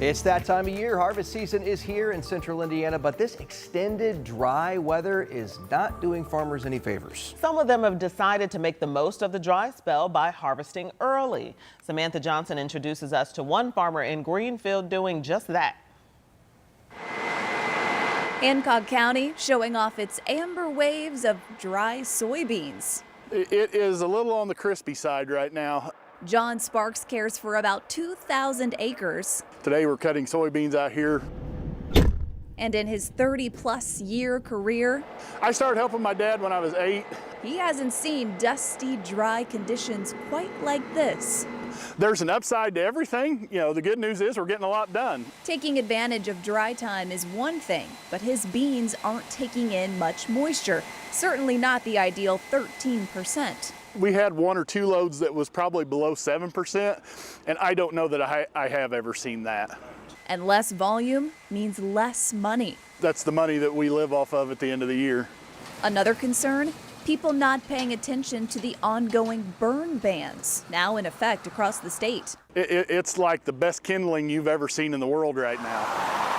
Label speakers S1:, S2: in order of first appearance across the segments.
S1: It's that time of year. Harvest season is here in central Indiana, but this extended dry weather is not doing farmers any favors.
S2: Some of them have decided to make the most of the dry spell by harvesting early. Samantha Johnson introduces us to one farmer in Greenfield doing just that.
S3: Hancock County showing off its amber waves of dry soybeans.
S4: It is a little on the crispy side right now.
S3: John Sparks cares for about 2,000 acres.
S4: Today we're cutting soybeans out here.
S3: And in his 30-plus year career,
S4: I started helping my dad when I was 8.
S3: he hasn't seen dusty, dry conditions quite like this.
S4: There's an upside to everything. You know, the good news is we're getting a lot done.
S3: Taking advantage of dry time is one thing, but his beans aren't taking in much moisture. Certainly not the ideal 13%.
S4: We had 1 or 2 loads that was probably below 7%, and I don't know that I have ever seen that.
S3: And less volume means less money.
S4: That's the money that we live off of at the end of the year.
S3: Another concern, people not paying attention to the ongoing burn bans, now in effect across the state.
S4: It's like the best kindling you've ever seen in the world right now.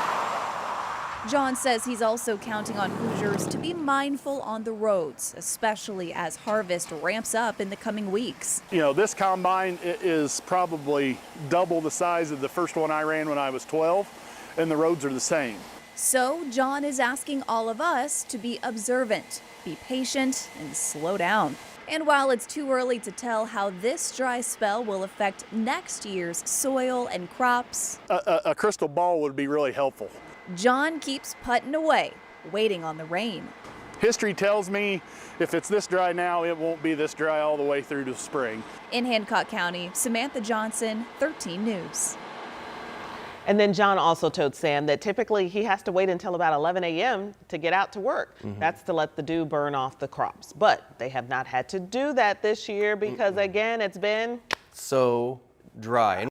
S3: John says he's also counting on Hoosiers to be mindful on the roads, especially as harvest ramps up in the coming weeks.
S4: You know, this combine is probably double the size of the first one I ran when I was 12, and the roads are the same.
S3: So John is asking all of us to be observant, be patient, and slow down. And while it's too early to tell how this dry spell will affect next year's soil and crops,
S4: A crystal ball would be really helpful.
S3: John keeps putting away, waiting on the rain.
S4: History tells me if it's this dry now, it won't be this dry all the way through to spring.
S3: In Hancock County, Samantha Johnson, 13 News.
S2: And then John also told Sam that typically he has to wait until about 11 a.m. to get out to work. That's to let the dew burn off the crops. But they have not had to do that this year because, again, it's been
S1: So dry.